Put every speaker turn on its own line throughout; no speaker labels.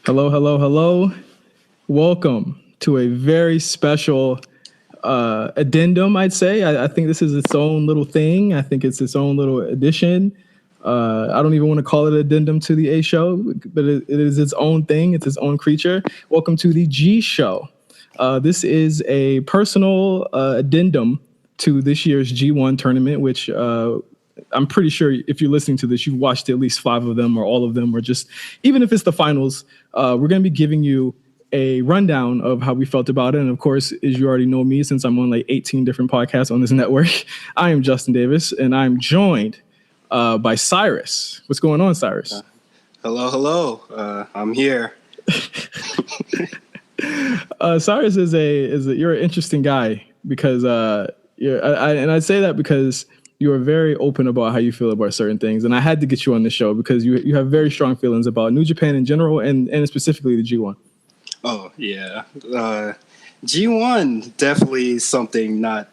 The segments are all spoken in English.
Hello, hello, hello. Welcome to a very special addendum, I'd say. I think this is its own little thing. I think it's its own little addition. I don't even want to call it addendum to the A show, but it is its own thing. It's its own creature. Welcome to the G show. This is a personal addendum to this year's G1 tournament, which I'm pretty sure if you're listening to this, you've watched at least 5 of them or all of them, or just even if it's the finals, we're going to be giving you a rundown of how we felt about it. And of course, as you already know me, since I'm on like 18 different podcasts on this network, I am Justin Davis, and I'm joined by Cyrus. What's going on, Cyrus?
Hello. I'm here.
Cyrus you're an interesting guy because I'd say that because you are very open about how you feel about certain things, and I had to get you on the show because you have very strong feelings about New Japan in general and specifically the G1.
Oh yeah, G1 definitely something not.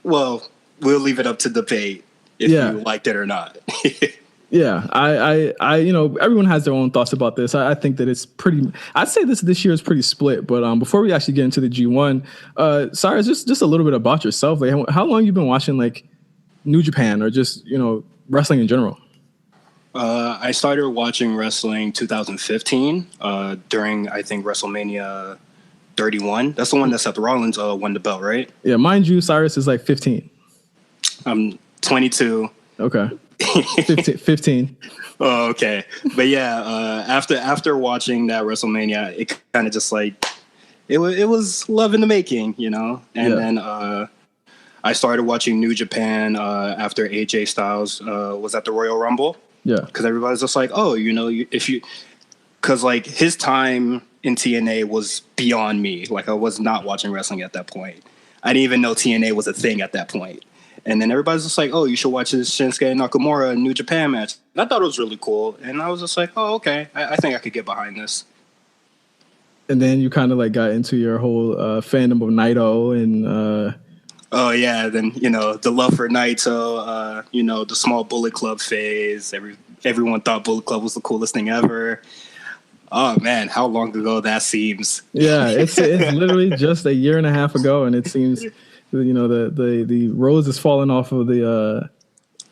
Well, we'll leave it up to debate if you liked it or not.
Yeah, I everyone has their own thoughts about this. I think that it's pretty. I'd say this year is pretty split. But before we actually get into the G1, Cyrus, just a little bit about yourself. Like, how long you been watching like New Japan or just wrestling in general?
I started watching wrestling 2015 during I think WrestleMania 31. That's the one that Seth Rollins won the belt, right?
Yeah, mind you, Cyrus is like 15.
I'm 22.
Okay. 15.
Oh, okay. But yeah, after watching that WrestleMania, it kind of just like it was love in the making, And then I started watching New Japan after AJ Styles was at the Royal Rumble.
Yeah,
because everybody's just like, oh, because like his time in TNA was beyond me. Like I was not watching wrestling at that point. I didn't even know TNA was a thing at that point. And then everybody's just like, oh, you should watch this Shinsuke Nakamura New Japan match. And I thought it was really cool. And I was just like, oh, okay. I think I could get behind this.
And then you kind of like got into your whole fandom of Naito and...
Oh, yeah. Then, the love for Naito, the small Bullet Club phase. Everyone thought Bullet Club was the coolest thing ever. Oh, man, how long ago that seems.
Yeah, it's literally just a year and a half ago. And it seems... the rose is falling off of the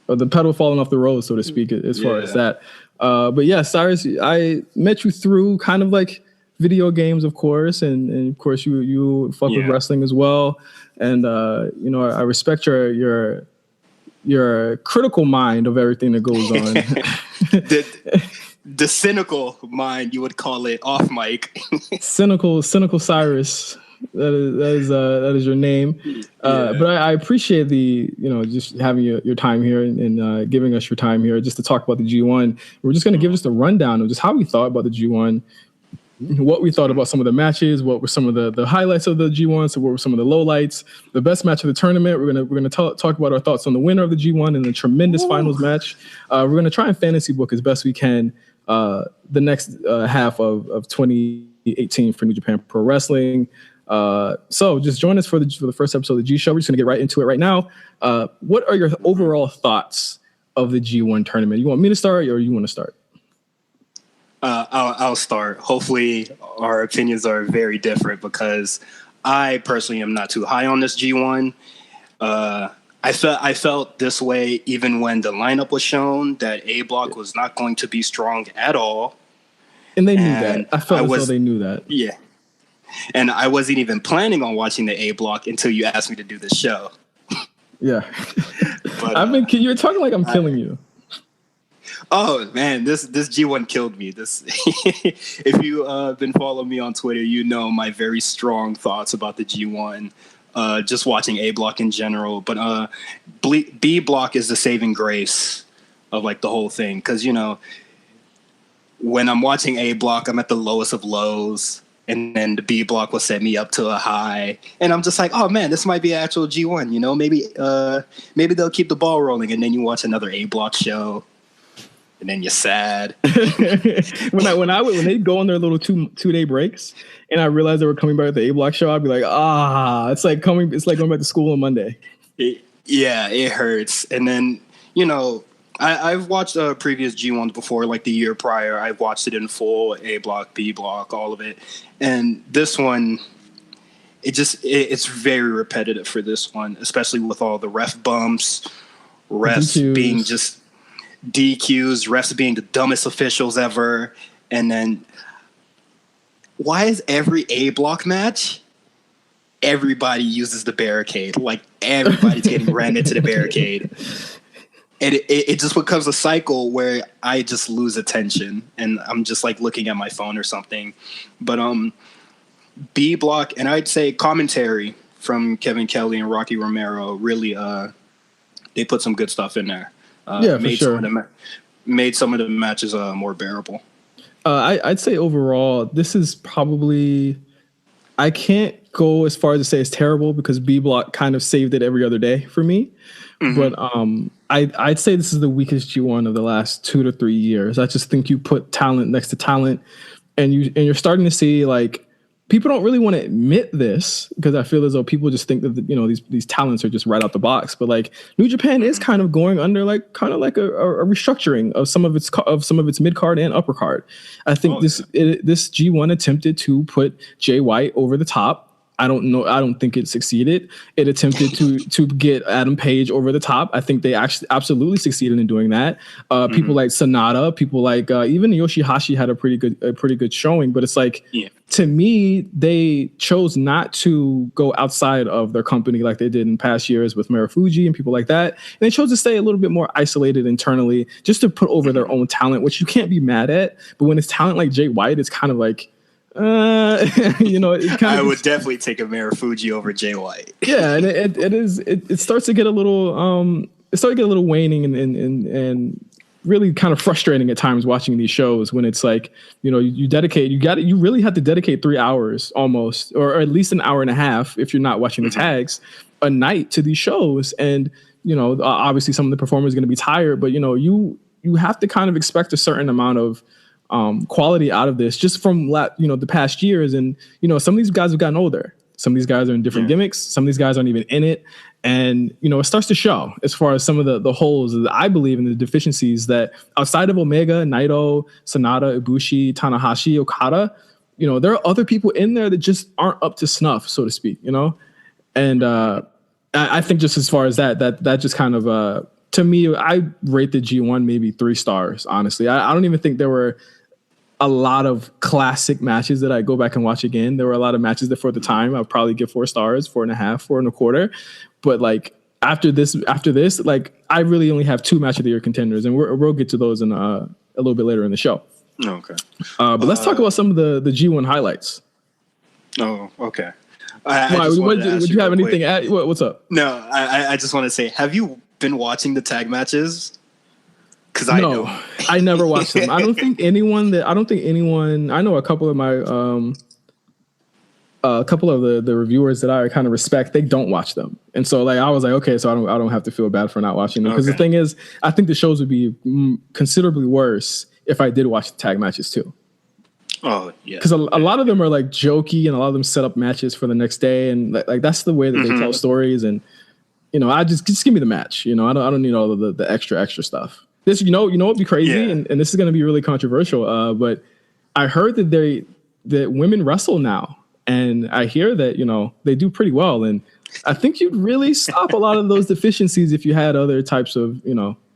pedal falling off the rose, so to speak, as far as that. But yeah, Cyrus, I met you through kind of like video games, of course, and of course you fuck with wrestling as well. And I respect your critical mind of everything that goes on.
The cynical mind, you would call it off mic. cynical
Cyrus. That is your name. But I appreciate the just having your time here and giving us your time here just to talk about the G1. We're just going to give us the rundown of just how we thought about the G1, what we thought about some of the matches, what were some of the highlights of the G1, so what were some of the lowlights, the best match of the tournament. We're gonna talk about our thoughts on the winner of the G1 and the tremendous finals match. We're gonna try and fantasy book as best we can the next half of 2018 for New Japan Pro Wrestling. So just join us for the first episode of the G Show. We're just going to get right into it right now. What are your overall thoughts of the G1 tournament? You want me to start or you want to start?
I'll start. Hopefully our opinions are very different because I personally am not too high on this G1. I felt this way even when the lineup was shown that A Block was not going to be strong at all.
And they knew that. I felt as though they knew that.
Yeah. And I wasn't even planning on watching the A Block until you asked me to do this show.
Yeah. But, you're talking like I'm killing you.
Oh, man, this G1 killed me. If you been following me on Twitter, you know my very strong thoughts about the G1, just watching A Block in general. But B Block is the saving grace of like the whole thing. Because, when I'm watching A Block, I'm at the lowest of lows. And then the B Block will set me up to a high. And I'm just like, oh, man, this might be an actual G1. Maybe they'll keep the ball rolling. And then you watch another A Block show. And then you're sad.
when they go on their little two-day breaks and I realized they were coming back at the A Block show, I'd be like, it's like going back to school on Monday.
It hurts. And then, I've watched previous G1s before, like the year prior. I've watched it in full, A block, B block, all of it. And this one, it's very repetitive for this one, especially with all the ref bumps, refs
DQs.
being just DQs, refs being the dumbest officials ever. And then why is every A block match, everybody uses the barricade? Like everybody's getting rammed into the barricade. And it just becomes a cycle where I just lose attention and I'm just like looking at my phone or something. But B block, and I'd say commentary from Kevin Kelly and Rocky Romero really they put some good stuff in there.
For sure.
Made some of the matches more bearable.
I'd say overall, this is probably, I can't go as far as to say it's terrible because B block kind of saved it every other day for me. But I'd say this is the weakest G1 of the last 2 to 3 years. I just think you put talent next to talent, and you're starting to see like people don't really want to admit this because I feel as though people just think that these talents are just right out the box. But like New Japan is kind of going under a restructuring of some of its mid card and upper card. I think this G1 attempted to put Jay White over the top. I don't think it succeeded. It attempted to get Adam Page over the top. I think they actually absolutely succeeded in doing that. People like Sonata, people like even Yoshihashi had a pretty good showing. But it's like, to me, they chose not to go outside of their company like they did in past years with Marufuji and people like that. And they chose to stay a little bit more isolated internally, just to put over their own talent, which you can't be mad at. But when it's talent like Jay White, it's kind of like,
I would definitely take a Marufuji over Jay White.
Yeah, and it starts to get a little waning and really kind of frustrating at times watching these shows when it's like, you really have to dedicate 3 hours almost, or at least an hour and a half if you're not watching the tags a night to these shows. And obviously some of the performers are going to be tired, but you have to kind of expect a certain amount of quality out of this just from the past years. And some of these guys have gotten older. Some of these guys are in different gimmicks. Some of these guys aren't even in it. And it starts to show as far as some of the holes that I believe in, the deficiencies that outside of Omega, Naito, Sonata, Ibushi, Tanahashi, Okada, there are other people in there that just aren't up to snuff, so to speak. And I think just as far as that just kind of to me, I rate the G1 maybe 3 stars. Honestly, I don't even think there were a lot of classic matches that I go back and watch again. There were a lot of matches that for the time I'd probably give 4 stars, 4.5, 4.25. But like after this, like I really only have 2 match of the year contenders, and we'll get to those in a little bit later in the show.
Okay.
But let's talk about some of the G1 highlights.
Oh, okay.
Would you have anything? What's up?
No, I just want to say, have you been watching the tag matches? Because I
never watched them. I don't think anyone. I know a couple of my the reviewers that I kind of respect. They don't watch them, and so like I was like, okay, so I don't have to feel bad for not watching them. Because the thing is, I think the shows would be considerably worse if I did watch the tag matches too.
Oh yeah,
because a lot of them are like jokey, and a lot of them set up matches for the next day, and like that's the way that they tell stories. And I just give me the match. I don't need all of the extra stuff. This, what'd be crazy, and this is going to be really controversial. But I heard that women wrestle now, and I hear that they do pretty well, and I think you'd really stop a lot of those deficiencies if you had other types of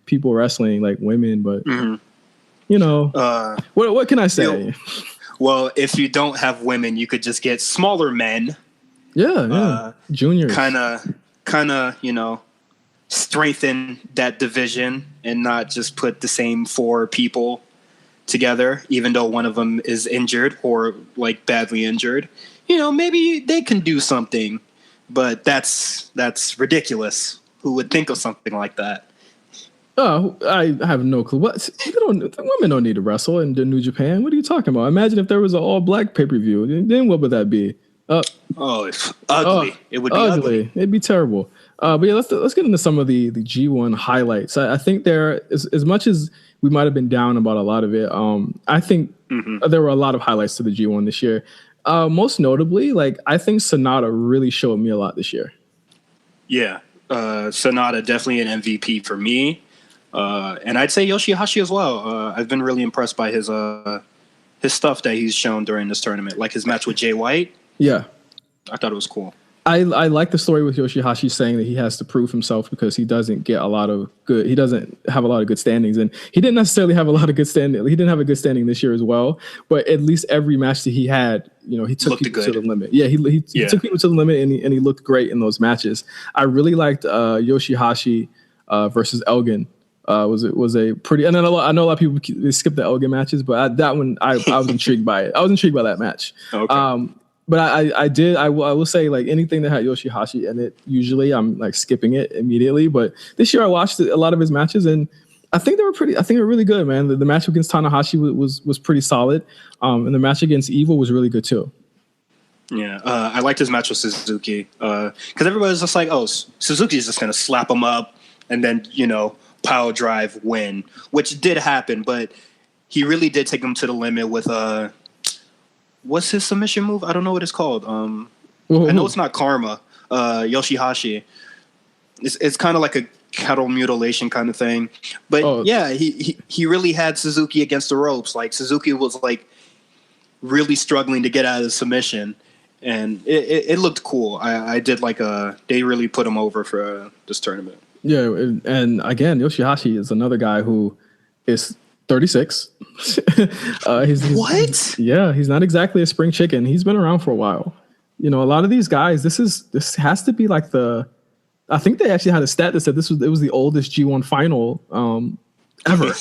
people wrestling like women. But what can I say?
Well, if you don't have women, you could just get smaller men.
Yeah, juniors.
Kind of, strengthen that division and not just put the same 4 people together, even though one of them is injured or like badly injured. Maybe they can do something, but that's ridiculous. Who would think of something like that?
Oh, I have no clue. What? Women don't need to wrestle in New Japan. What are you talking about? Imagine if there was an all-black pay-per-view. Then what would that be?
It's ugly. It would be ugly.
It'd be terrible. But yeah, let's get into some of the G1 highlights. I think there, as much as we might have been down about a lot of it, I think there were a lot of highlights to the G1 this year. Most notably, like I think Sonata really showed me a lot this year.
Yeah, Sonata definitely an MVP for me. And I'd say Yoshihashi as well. I've been really impressed by his stuff that he's shown during this tournament, like his match with Jay White.
Yeah.
I thought it was cool.
I like the story with Yoshihashi saying that he has to prove himself because he doesn't have a lot of good standings, and he didn't necessarily have a lot of good standing. He didn't have a good standing this year as well, but at least every match that he had, he took people to the limit. Yeah, he took people to the limit, and he looked great in those matches. I really liked Yoshihashi versus Elgin. Was a pretty, and I know a lot of people they skip the Elgin matches, but that one I was intrigued by it. I was intrigued by that match.
Okay.
But I will say, like, anything that had Yoshihashi in it, usually I'm like skipping it immediately. But this year I watched a lot of his matches, and I think they were really good, man. The match against Tanahashi was pretty solid. And the match against Evil was really good too.
Yeah, I liked his match with Suzuki because everybody's just like, oh, Suzuki's just gonna slap him up and then pile drive win, which did happen, but he really did take him to the limit with what's his submission move? I don't know what it's called. I know it's not Karma. Yoshihashi. It's kind of like a cattle mutilation kind of thing. But yeah, he really had Suzuki against the ropes. Like Suzuki was like really struggling to get out of the submission, and it looked cool. I did like they really put him over for this tournament. Yeah,
and again, Yoshihashi is another guy who is 36.
What?
Yeah, he's not exactly a spring chicken. He's been around for a while. A lot of these guys, this has to be like I think they actually had a stat that said it was the oldest G1 final ever.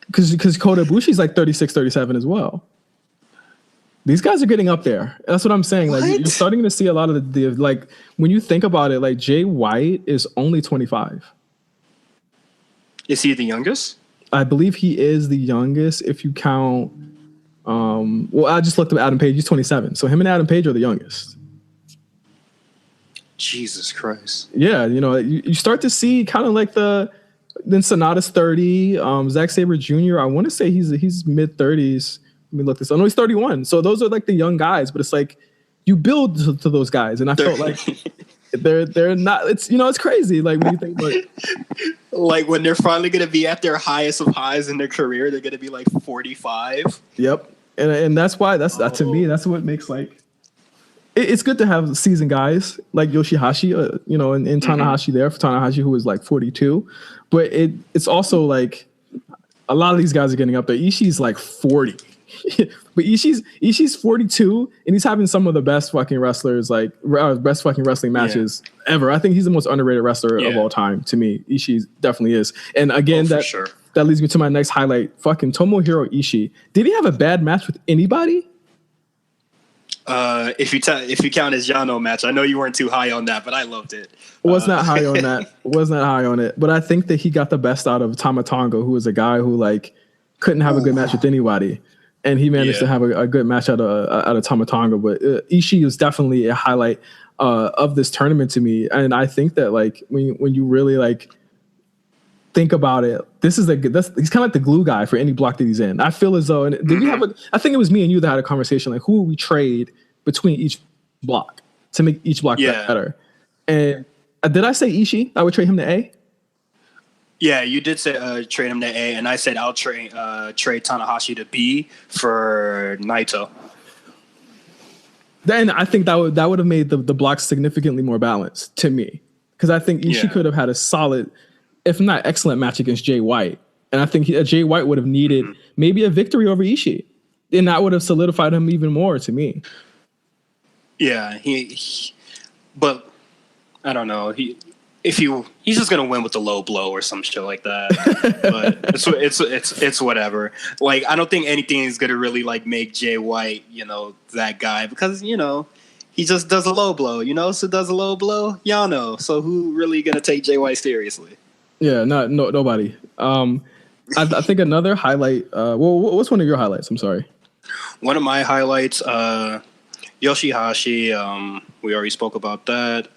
Because Kota Ibushi's like 36, 37 as well. These guys are getting up there. That's what I'm saying. Like you're starting to see a lot of the like when you think about it, like Jay White is only 25.
Is he the youngest?
I believe he is the youngest if you count. Well, I just looked up Adam Page. He's 27. So him and Adam Page are the youngest.
Jesus Christ.
Yeah, you start to see kind of like then Sonata's 30. Zack Sabre Jr. I want to say he's mid 30s. Let me look this up. No, he's 31. So those are like the young guys, but it's like you build to those guys, and I felt like they're not. It's it's crazy. Like when you think about it.
Like when they're finally going to be at their highest of highs in their career, they're going to be like 45.
Yep, and that's why that to me that's what makes like it's good to have seasoned guys like Yoshihashi, and Tanahashi there for Tanahashi who is like 42, but it's also like a lot of these guys are getting up there. Ishii's like 40. But Ishii's 42 and he's having some of the best fucking wrestlers, like best fucking wrestling matches ever. I think he's the most underrated wrestler of all time to me. Ishii definitely is. And again, that leads me to my next highlight. Fucking Tomohiro Ishii. Did he have a bad match with anybody?
If you count his Yano match, I know you weren't too high on that, but I loved it.
Was not high on that. Was not high on it. But I think that he got the best out of Tama Tonga, who was a guy who like couldn't have a good match with anybody. And he managed to have a good match out of Tama Tonga. But Ishii is definitely a highlight of this tournament to me. And I think that like when you really like think about it, he's kind of like the glue guy for any block that he's in. I feel as though, and did we have I think it was me and you that had a conversation like who would we trade between each block to make each block better. And did I say Ishii? I would trade him to A.
Yeah, you did say trade him to A, and I said I'll trade Tanahashi to B for Naito.
Then I think that would have made the blocks significantly more balanced to me, because I think Ishii could have had a solid, if not excellent, match against Jay White, and I think Jay White would have needed maybe a victory over Ishii, and that would have solidified him even more to me. Yeah,
but I don't know. He's just gonna win with the low blow or some shit like that. But it's whatever. Like I don't think anything is gonna really like make Jay White, that guy, because he just does a low blow. So does a low blow, Yano. So who really gonna take Jay White seriously?
Yeah, nobody. I think another highlight. What's one of your highlights? I'm sorry.
One of my highlights, Yoshihashi. We already spoke about that.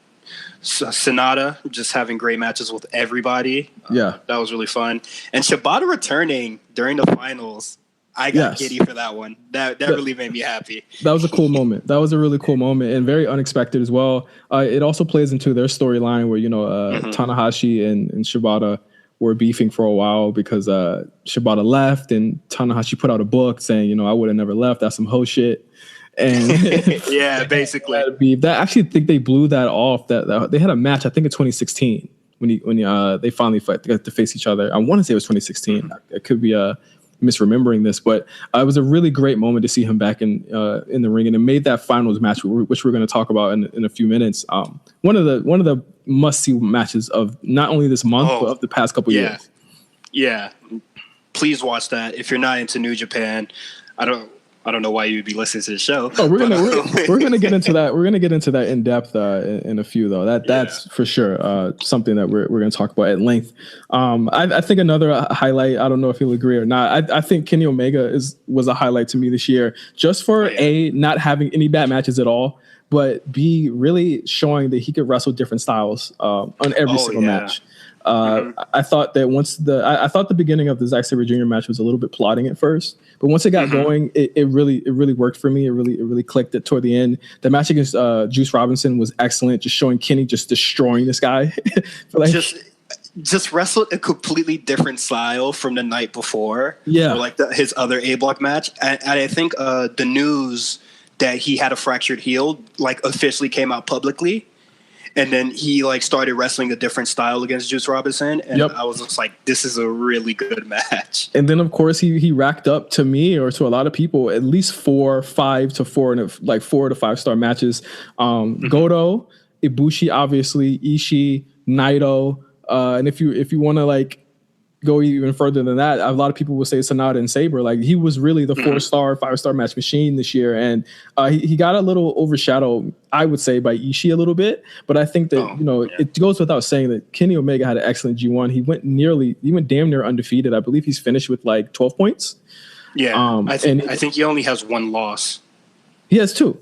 Sonata just having great matches with everybody. That was really fun. And Shibata returning during the finals. I got giddy for that one. That really made me happy.
That was a cool moment. That was a really cool moment and very unexpected as well. It also plays into their storyline where Tanahashi and Shibata were beefing for a while because Shibata left, and Tanahashi put out a book saying, I would have never left. That's some hoe shit. And
yeah, basically
that. I actually think they blew that off. That they had a match, I think in 2016 when they finally got to face each other. I want to say it was 2016. It could be misremembering this, but it was a really great moment to see him back in the ring, and it made that finals match, which we're going to talk about in a few minutes. One of the must-see matches of not only this month but of the past couple years.
Yeah, please watch that. If you're not into New Japan, I don't know why you'd be listening to the show.
Oh, we're gonna get into that. We're gonna get into that in depth in a few though. That's for sure something that we're gonna talk about at length. I think another highlight. I don't know if you'll agree or not. I think Kenny Omega was a highlight to me this year, just for not having any bad matches at all, but B, really showing that he could wrestle different styles on every single match. I thought that I thought the beginning of the Zack Sabre Jr. match was a little bit plodding at first, but once it got going, it really worked for me. It really clicked it toward the end. The match against Juice Robinson was excellent, just showing Kenny just destroying this guy.
Just wrestled a completely different style from the night before.
Yeah,
or like his other A Block match, and I think the news that he had a fractured heel officially came out publicly. And then he started wrestling a different style against Juice Robinson, and I was just like, "This is a really good match."
And then, of course, he racked up, to me or to a lot of people, at least 4 to 5 star matches. Goto, Ibushi, obviously, Ishii, Naito, and if you want to go even further than that, a lot of people will say Sonata and Sabre. He was really the 4-star, 5-star match machine this year, and he got a little overshadowed, I would say, by Ishii a little bit. But I think that it goes without saying that Kenny Omega had an excellent G1. He went damn near undefeated. I believe he's finished with 12 points.
Yeah, I think he only has 1 loss.
He has 2.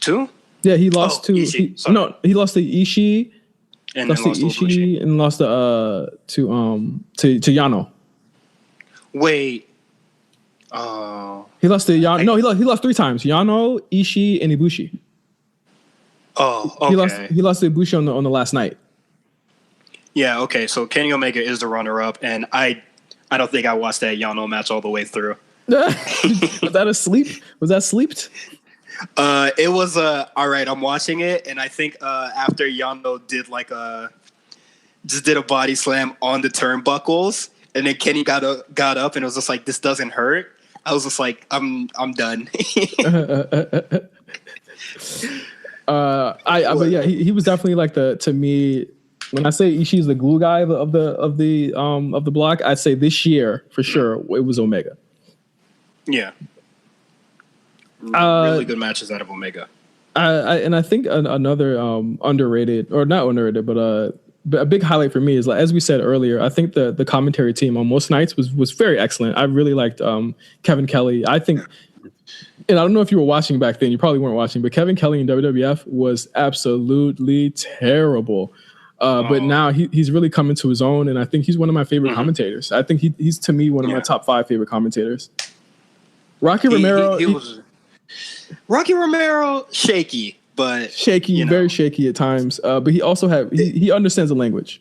2?
Yeah, he lost to he lost to Ishii.
And lost to Ishii
and lost to Yano.
Wait.
He lost to Yano. He lost 3 times. Yano, Ishii, and Ibushi.
Oh, okay.
He lost to Ibushi on the last night.
Yeah, okay. So Kenny Omega is the runner-up, and I don't think I watched that Yano match all the way through.
Was that a sleep? Was that sleeped?
It was all right. I'm watching it, and I think after Yano did did a body slam on the turnbuckles, and then Kenny got up and it was just like, this doesn't hurt. I was just like, I'm done.
But yeah, he was definitely to me, when I say Ishii's the glue guy of the block, I'd say this year for sure it was Omega.
Yeah. Really good matches out of Omega.
I think another underrated, or not underrated, but a big highlight for me is, as we said earlier, I think the commentary team on most nights was very excellent. I really liked Kevin Kelly. I think, and I don't know if you were watching back then, you probably weren't watching, but Kevin Kelly in WWF was absolutely terrible. But now he's really coming to his own, and I think he's one of my favorite commentators. I think he's to me one of my top 5 favorite commentators. Rocky Romero.
Rocky Romero, shaky, but
very shaky at times. But he also he understands the language.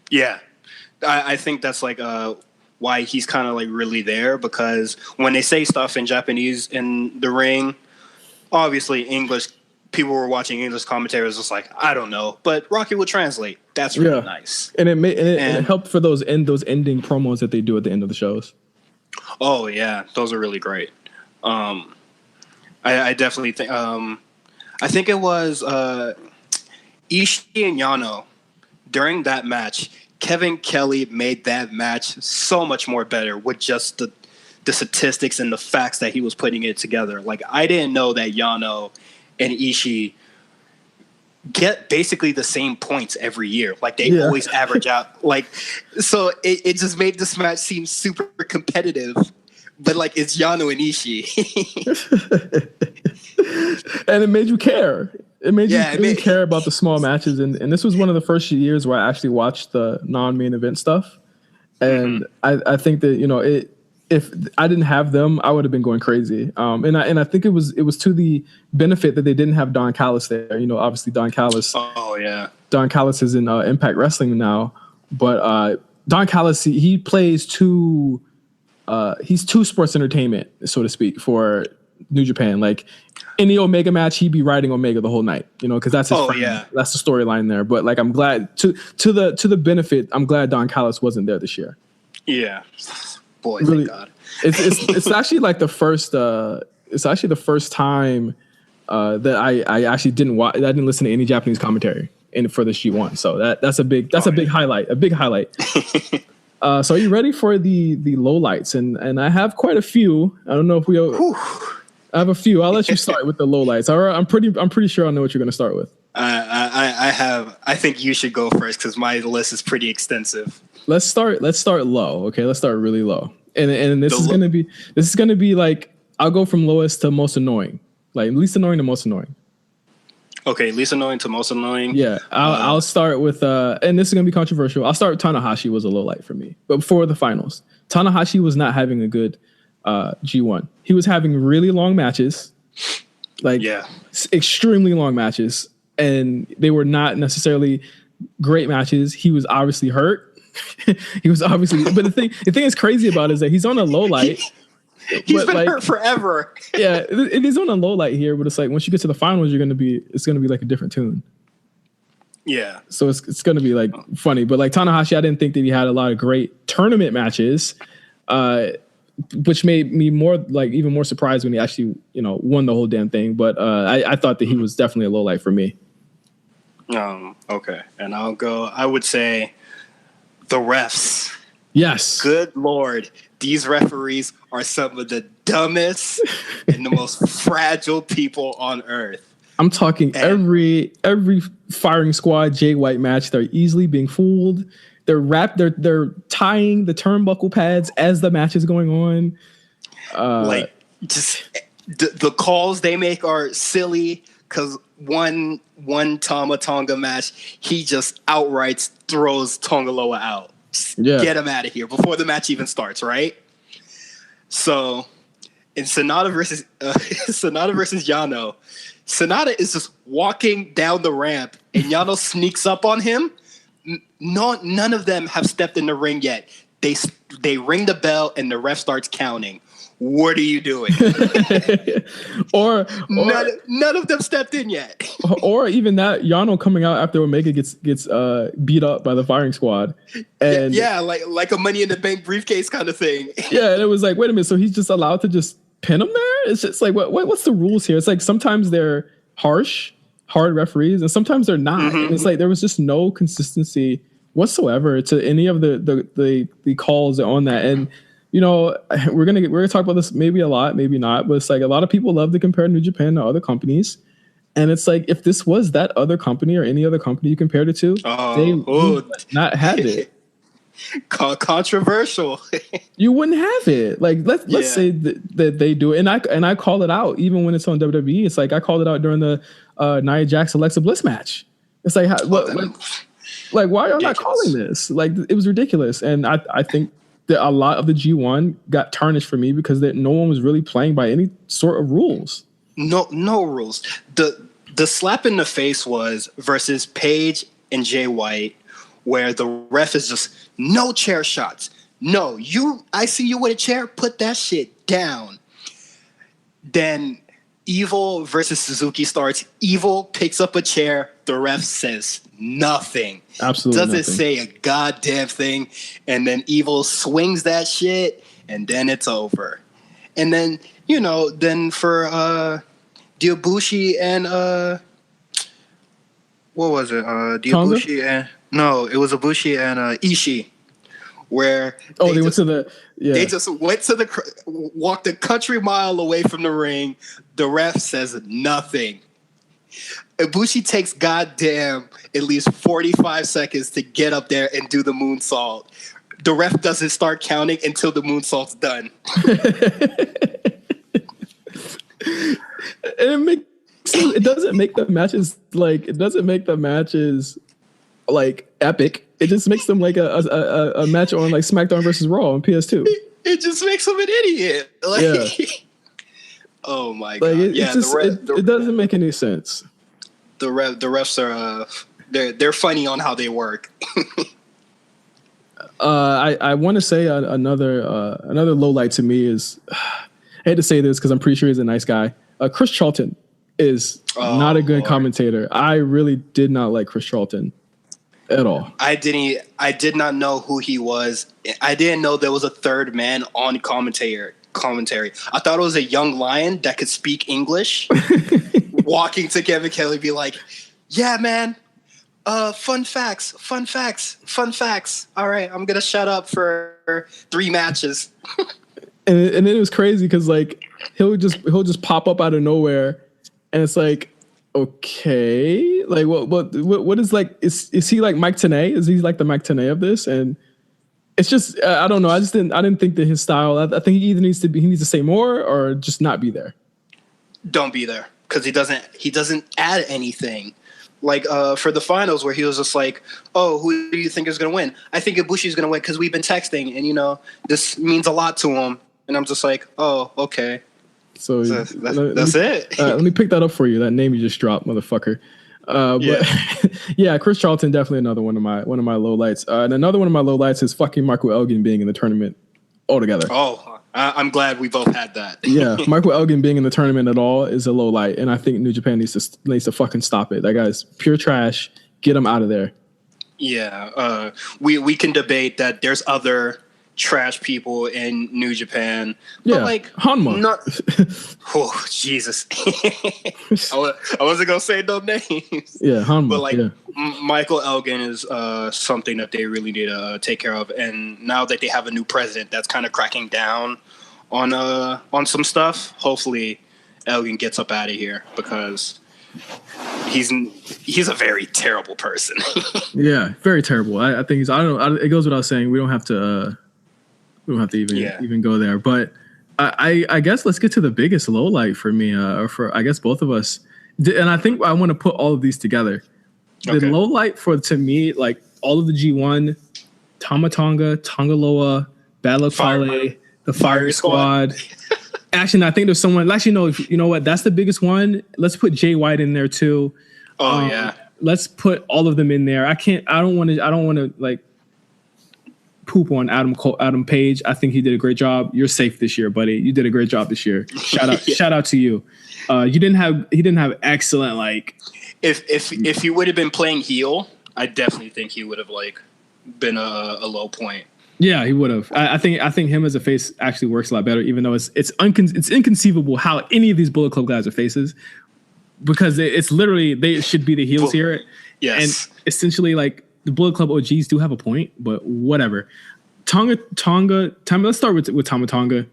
Yeah, I think that's why he's kind of really there, because when they say stuff in Japanese in the ring, obviously English people were watching English commentators just I don't know, but Rocky would translate. That's really nice,
and it helped for those ending promos that they do at the end of the shows.
Oh yeah, those are really great. I definitely think. I think it was Ishii and Yano. During that match, Kevin Kelly made that match so much more better with just the statistics and the facts that he was putting it together. I didn't know that Yano and Ishii get basically the same points every year. They always average out. So it just made this match seem super competitive. But it's Yano and Ishii.
And it made you care. It made you care about the small matches. And this was one of the first years where I actually watched the non-main event stuff. And I think that, if I didn't have them, I would have been going crazy. And I think it was to the benefit that they didn't have Don Callis there. Obviously Don Callis.
Oh yeah.
Don Callis is in Impact Wrestling now. But Don Callis, he plays two. He's two sports entertainment, so to speak, for New Japan. Like in the Omega match, he'd be riding Omega the whole night, because that's his friend.
Yeah.
That's the storyline there. But like, I'm glad to the benefit. I'm glad Don Callis wasn't there this year.
Yeah, boy,
Really,
thank God.
It's actually like the first. It's actually the first time that I actually didn't watch. I didn't listen to any Japanese commentary for this G1. So that's a big highlight. A big highlight. So are you ready for the lowlights? And I have quite a few. I don't know if we. I have a few. I'll let you start with the lowlights. All right, I'm pretty sure I know what you're going to start with.
I think you should go first because my list is pretty extensive.
Let's start low. Okay, let's start really low. And this is gonna be like, I'll go from lowest to most annoying, like least annoying to most annoying.
Okay, least annoying to most annoying.
Yeah, I'll start with and this is gonna be controversial. I'll start with Tanahashi was a low light for me, but before the finals, Tanahashi was not having a good G1. He was having really long matches, like extremely long matches, and they were not necessarily great matches. He was obviously hurt. He was obviously, but the thing is crazy about it is that he's on a low light.
He's been hurt forever.
Yeah, it is on a low light here, but it's like once you get to the finals, it's gonna be like a different tune.
Yeah.
So it's gonna be like funny, but like Tanahashi, I didn't think that he had a lot of great tournament matches, which made me even more surprised when he actually won the whole damn thing. But I thought that he was definitely a low light for me.
Okay, and I would say the refs.
Yes.
Good Lord. These referees are some of the dumbest and the most fragile people on earth.
I'm talking every firing squad Jay White match, they're easily being fooled. They're tying the turnbuckle pads as the match is going on.
The calls they make are silly because one Tama Tonga match, he just outright throws Tongaloa out.
Yeah.
Get him out of here before the match even starts, right? So in Sonata versus Yano, Sonata is just walking down the ramp and Yano sneaks up on him. None of them have stepped in the ring yet. They ring the bell and the ref starts counting. What are you doing?
or
none of them stepped in yet.
Or even that Yano coming out after Omega gets beat up by the firing squad, and
like a Money in the Bank briefcase kind of thing.
Yeah, and it was like, wait a minute, so he's just allowed to just pin him there? It's just like, what's the rules here? It's like sometimes they're hard referees, and sometimes they're not. Mm-hmm. And it's like there was just no consistency whatsoever to any of the calls on that. And we're gonna talk about this maybe a lot, maybe not, but it's like a lot of people love to compare New Japan to other companies, and it's like if this was that other company or any other company you compared it to, they would not have it.
Controversial.
You wouldn't have it. Like let's say that they do it, and I call it out even when it's on WWE. It's like I called it out during the Nia Jax Alexa Bliss match. It's like like why are y'all not calling this? Like it was ridiculous, and I think that a lot of the G1 got tarnished for me because no one was really playing by any sort of rules. No
rules. The slap in the face was versus Paige and Jay White, where the ref is just no chair shots. No, I see you with a chair, put that shit down. Then Evil versus Suzuki starts. Evil picks up a chair. The ref says nothing.
Absolutely
doesn't
nothing.
say a goddamn thing. And then Evil swings that shit, and then it's over. And then, then for Diabushi and what was it? Diabushi and it was Ibushi and Ishii, where
they went to the
they just went to walked a country mile away from the ring. The ref says nothing. Ibushi takes goddamn at least 45 seconds to get up there and do the moonsault. The ref doesn't start counting until the moonsault's done.
And it doesn't make the matches like epic. It just makes them like a match on like SmackDown versus Raw on PS2.
It just makes them an idiot. Oh my god!
It doesn't make any sense.
The refs are they're funny on how they work.
I want to say another low light to me is, I hate to say this because I'm pretty sure he's a nice guy. Chris Charlton is not a good commentator. I really did not like Chris Charlton at all.
I did not know who he was. I didn't know there was a third man on commentary. I thought it was a young lion that could speak English walking to Kevin Kelly, be like, yeah, man. Fun facts. All right, I'm gonna shut up for 3 matches.
and then it was crazy because like he'll just pop up out of nowhere, and it's like, okay, like what is like is he like Mike Tenay? Is he like the Mike Tenay of this? And it's just I don't know. I didn't think that his style. I think he either needs to say more or just not be there.
Don't be there because he doesn't add anything. Like for the finals where he was just like, oh, who do you think is going to win? I think Ibushi's going to win because we've been texting and, this means a lot to him. And I'm just like, oh, okay. So that's it.
Let me pick that up for you. That name you just dropped, motherfucker. But yeah, Chris Charlton, definitely another one of my lowlights. And another one of my lowlights is fucking Michael Elgin being in the tournament altogether.
Oh, I'm glad we both had that.
Yeah, Michael Elgin being in the tournament at all is a low light, and I think New Japan needs to fucking stop it. That guy's pure trash. Get him out of there.
Yeah, we can debate that there's other trash people in New Japan, but like
Hanma.
Oh Jesus, I wasn't gonna say no names.
Yeah, Hanma.
But like Michael Elgin is something that they really need to take care of, and now that they have a new president that's kind of cracking down on some stuff, hopefully Elgin gets up out of here because he's a very terrible person.
Yeah, very terrible. I think he's. I don't know. It goes without saying. We don't have to even go there. But I guess let's get to the biggest low light for me, or for I guess both of us. And I think I want to put all of these together. The low light to me, like all of the G1, Tama Tonga, Tongaloa, Battle of Fale, the Fire Squad. Actually, no, I think there's someone. Actually, no. You know what? That's the biggest one. Let's put Jay White in there too.
Oh yeah.
Let's put all of them in there. I don't want to like poop on Adam Page. I think he did a great job. You're safe this year, buddy. You did a great job this year. Shout out to you. He didn't have excellent like.
If he would have been playing heel, I definitely think he would have like been a low point.
Yeah, he would have. I think him as a face actually works a lot better, even though it's inconceivable how any of these Bullet Club guys are faces, because it's literally they should be the heels here.
Yes,
and essentially like the Bullet Club OGs do have a point, but whatever. Tonga. Let's start with Tama Tonga.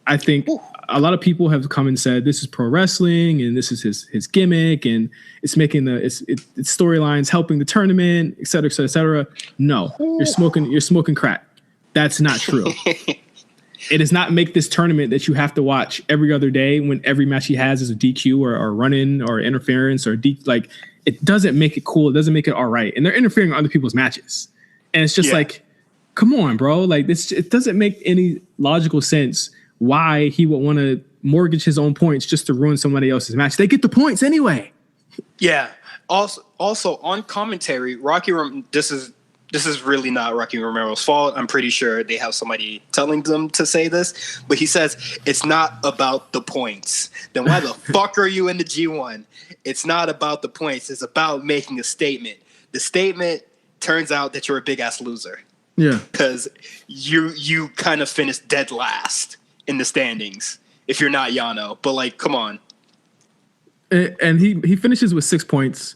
I think a lot of people have come and said this is pro wrestling and this is his gimmick and it's making it's storylines helping the tournament, et cetera, et cetera, et cetera. No, you're smoking crack. That's not true. It does not make this tournament that you have to watch every other day when every match he has is a DQ or run-in or interference or like it doesn't make it cool. It doesn't make it all right. And they're interfering on other people's matches. And it's just like, come on, bro. Like it doesn't make any logical sense why he would want to mortgage his own points just to ruin somebody else's match. They get the points anyway.
Yeah. Also on commentary, this is really not Rocky Romero's fault. I'm pretty sure they have somebody telling them to say this, but he says it's not about the points. Then why the fuck are you in the G1? It's not about the points. It's about making a statement. The statement turns out that you're a big ass loser.
Yeah.
Because you kind of finished dead last in the standings if you're not Yano. But like, come on.
And he finishes with 6 points.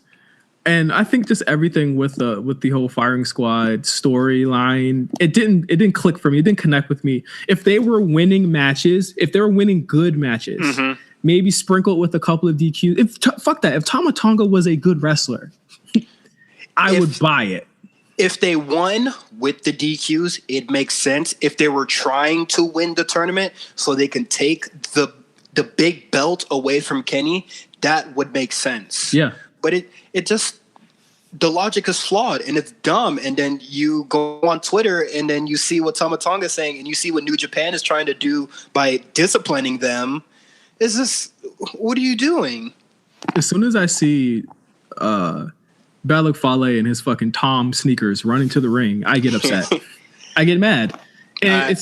And I think just everything with the whole firing squad storyline, it didn't click for me. It didn't connect with me. If they were winning matches, if they were winning good matches, maybe sprinkled with a couple of DQs. Fuck that. If Tama Tonga was a good wrestler, I would buy it.
If they won with the DQs, it makes sense. If they were trying to win the tournament so they can take the big belt away from Kenny, that would make sense.
Yeah.
But it just, the logic is flawed and it's dumb. And then you go on Twitter and then you see what Tama Tonga is saying and you see what New Japan is trying to do by disciplining them. Is this, what are you doing?
As soon as I see Balak Fale and his fucking Tom sneakers running to the ring, I get upset. I get mad. And
I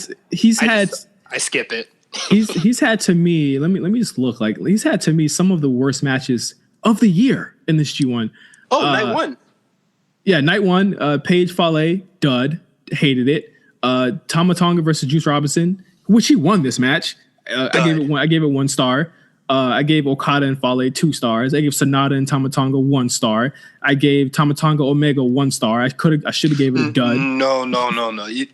skip it.
he's had to me, let me just look, like he's had to me some of the worst matches of the year in this G1.
Night one.
Yeah, night one, Paige Fale, dud, hated it. Tama Tonga versus Juice Robinson, which he won this match. I gave it 1 star. I gave Okada and Fale 2 stars. I gave Sonata and Tama Tonga 1 star. I gave Tama Tonga Omega 1 star. I should have gave it a dud.
No.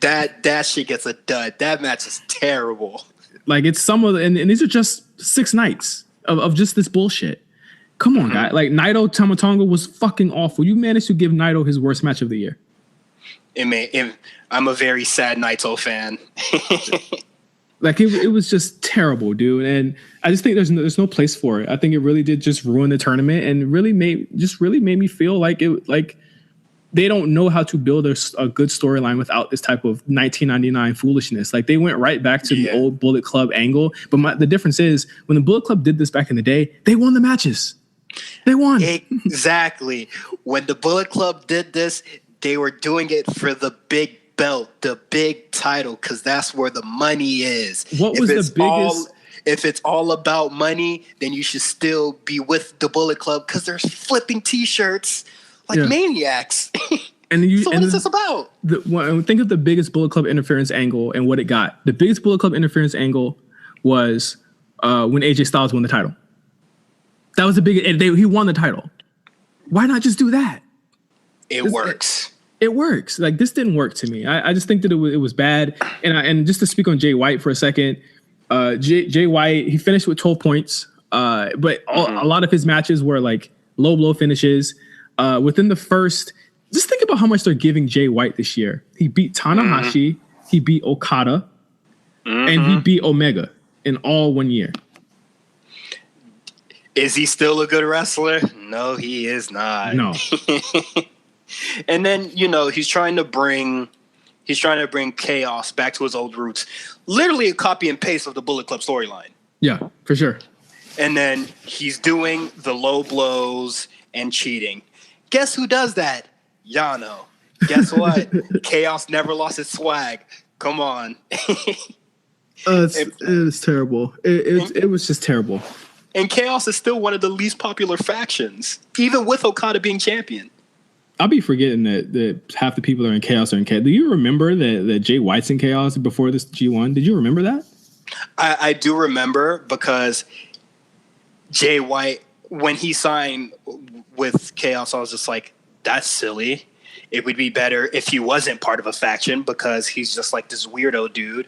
That shit gets a dud. That match is terrible.
Like it's some of the, and these are just 6 nights of just this bullshit. Come on, guy. Like Naito Tama Tonga was fucking awful. You managed to give Naito his worst match of the year.
I'm a very sad Naito fan.
Like it was just terrible, dude. And I just think there's no place for it. I think it really did just ruin the tournament and really made me feel like they don't know how to build a good storyline without this type of 1999 foolishness. Like they went right back to the old Bullet Club angle. But the difference is when the Bullet Club did this back in the day, they won the matches. They won.
Exactly. When the Bullet Club did this, they were doing it for the big belt, the big title, because that's where the money is.
What was the biggest?
If it's all about money, then you should still be with the Bullet Club because they're flipping T-shirts like maniacs.
And
so what is this about?
Think of the biggest Bullet Club interference angle and what it got. The biggest Bullet Club interference angle was when AJ Styles won the title. That was the biggest. He won the title. Why not just do that?
It works.
It works. Like this didn't work to me. I just think that it was bad. And just to speak on Jay White for a second, Jay White, he finished with 12 points, but a lot of his matches were like low blow finishes. Within the first, just think about how much they're giving Jay White this year. He beat Tanahashi, he beat Okada, and he beat Omega in all 1 year.
Is he still a good wrestler? No, he is not.
No.
And then, he's trying to bring Chaos back to his old roots. Literally a copy and paste of the Bullet Club storyline.
Yeah, for sure.
And then he's doing the low blows and cheating. Guess who does that? Yano. Guess what? Chaos never lost his swag. Come on.
It was terrible. It was just terrible.
And Chaos is still one of the least popular factions, even with Okada being champion.
I'll be forgetting that half the people that are in Chaos are in Chaos. Do you remember that Jay White's in Chaos before this G1? Did you remember that?
I do remember because Jay White, when he signed with Chaos, I was just like, that's silly. It would be better if he wasn't part of a faction because he's just like this weirdo dude.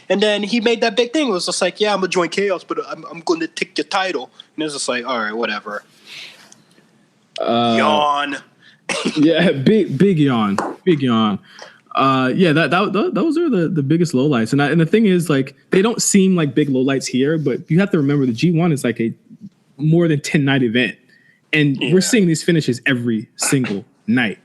And then he made that big thing. It was just like, yeah, I'm going to join Chaos, but I'm going to take your title. And it was just like, all right, whatever. Yawn.
Yeah, big yawn. Big yawn. Those are the biggest lowlights. And the thing is, like, they don't seem like big lowlights here, but you have to remember the G1 is like a more than 10-night event. And we're seeing these finishes every single night.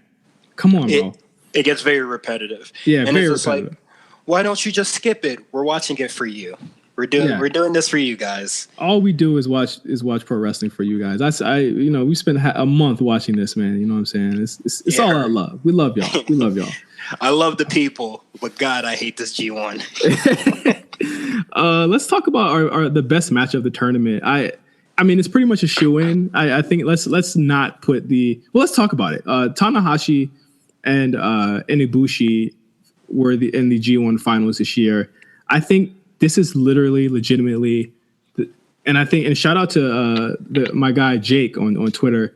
Come on, bro.
It gets very repetitive.
Yeah,
and
very
it's just
repetitive.
Like, why don't you just skip it? We're watching it for you. We're doing this for you guys.
All we do is watch pro wrestling for you guys. We spent a month watching this, man. You know what I'm saying? It's all out love. We love y'all. We love y'all.
I love the people, but God, I hate this G1.
Let's talk about the best match of the tournament. I mean, it's pretty much a shoe-in. I think let's not put let's talk about it. Tanahashi and Ibushi were in the G1 finals this year. I think this is literally, legitimately, and shout out to my guy Jake on Twitter.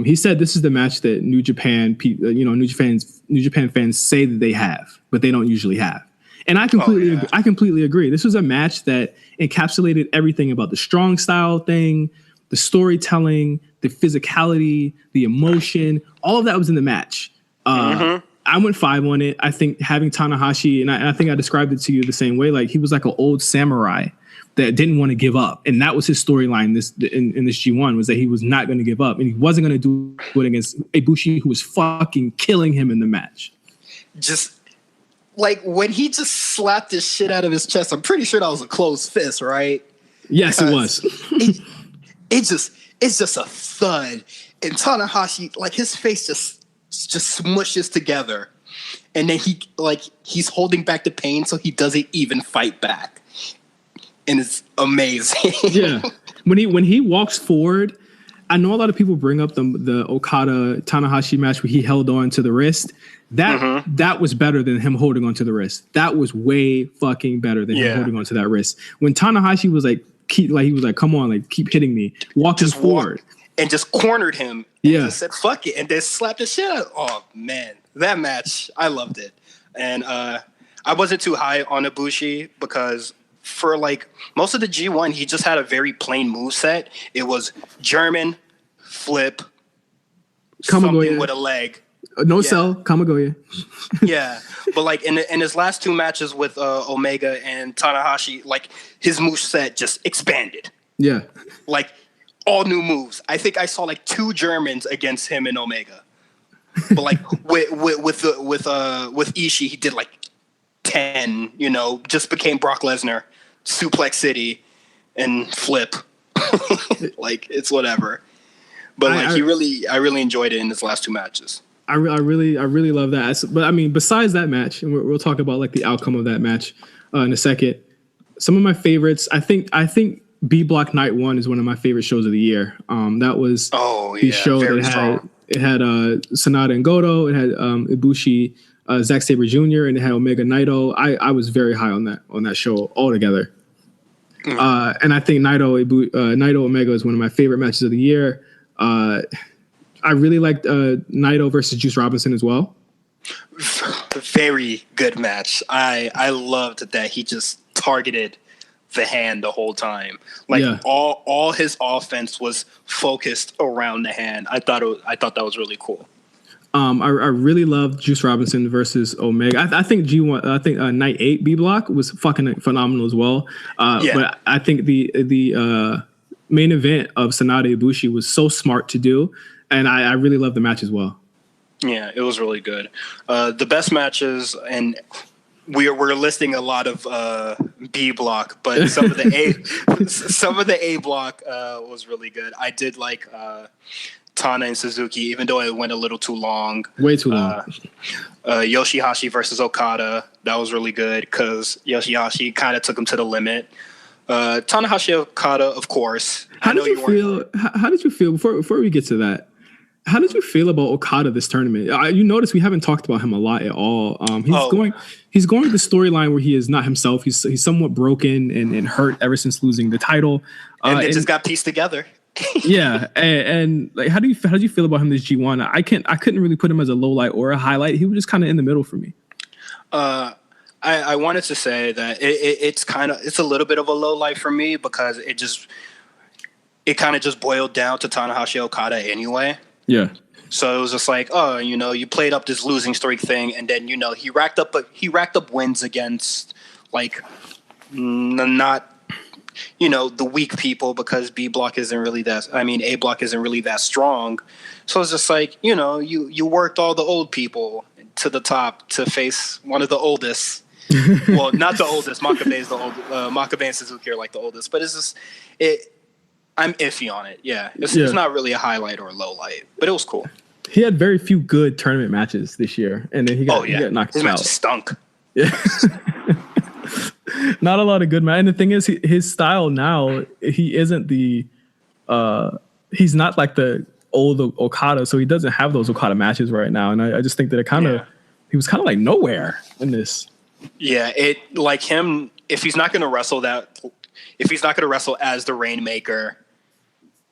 He said this is the match that New Japan fans say that they have, but they don't usually have. And I completely agree. This was a match that encapsulated everything about the strong style thing, the storytelling, the physicality, the emotion. All of that was in the match. I went 5 on it. I think having Tanahashi, and I think I described it to you the same way, like he was like an old samurai that didn't want to give up. And that was his storyline in this G1, was that he was not going to give up. And he wasn't going to do it against Ibushi, who was fucking killing him in the match. Just
like when he just slapped this shit out of his chest, I'm pretty sure that was a closed fist, right?
Yes, it was.
It's just a thud. And Tanahashi, like his face just smushes together. and then he's holding back the pain so he doesn't even fight back, and it's amazing.
Yeah, when he walks forward, I know a lot of people bring up the Okada Tanahashi match where he held on to the wrist. That was better than him holding on to the wrist. That was way fucking better than him holding on to that wrist. When Tanahashi was like, he was like, come on, like keep hitting me, walking forward,
and just cornered him.
Yeah,
just said fuck it, and then slapped the shit out. Oh man, that match, I loved it. And I wasn't too high on Ibushi because for like most of the G1, he just had a very plain moveset. It was German flip, something with a leg.
No sell, Kamagoya.
Yeah, but like in his last two matches with Omega and Tanahashi, like his moveset just expanded. Yeah, like all new moves. I think I saw like 2 Germans against him and Omega, but like with Ishii, he did like 10. You know, just became Brock Lesnar, Suplex City, and flip. Like it's whatever. But like I really enjoyed it in his last 2 matches.
I really love that. But I mean, besides that match, and we'll talk about like the outcome of that match in a second. Some of my favorites, I think B Block Night 1 is one of my favorite shows of the year. That was the show that had Sanada and Goto. It had Ibushi, Zack Sabre Jr. and it had Omega Naito. I was very high on that show altogether. And I think Naito Omega is one of my favorite matches of the year. I really liked Naito versus Juice Robinson as well.
Very good match. I loved that he just targeted the hand the whole time. Like all his offense was focused around the hand. I thought that was really cool.
I really loved Juice Robinson versus Omega. I think G1. I think Night 8 B Block was fucking phenomenal as well. But I think the main event of Sanada Ibushi was so smart to do. And I really love the match as well.
Yeah, it was really good. The best matches, and we're listing a lot of B block, but some of the A block was really good. I did like Tana and Suzuki, even though it went a little too long.
Way too long.
Yoshihashi versus Okada, that was really good because Yoshihashi kind of took him to the limit. Tanahashi Okada, of course.
How did you feel before we get to that? How did you feel about Okada this tournament? You notice we haven't talked about him a lot at all. He's going the storyline where he is not himself. He's somewhat broken and hurt ever since losing the title.
And it just got pieced together.
Yeah, and like, how did you feel about him this G1? I couldn't really put him as a low light or a highlight. He was just kind of in the middle for me.
I wanted to say that it's a little bit of a low light for me because it kind of just boiled down to Tanahashi Okada anyway. Yeah. So it was just like, oh, you played up this losing streak thing, and then he racked up wins against like not the weak people because B block isn't really that. I mean, A block isn't really that strong. So it's just like you worked all the old people to the top to face one of the oldest. Well, not the oldest. Makabe is the old. Makabe and Suzuki are like the oldest, but it's just it. I'm iffy on it. Yeah, it's not really a highlight or a low light, but it was cool.
He had very few good tournament matches this year, and then he got knocked out. His matches
stunk.
Yeah. Not a lot of good matches. And the thing is, his style now, he isn't he's not like the old Okada, so he doesn't have those Okada matches right now. And I just think that he was kind of like nowhere in this.
Yeah, like him, if he's not going to wrestle as the Rainmaker,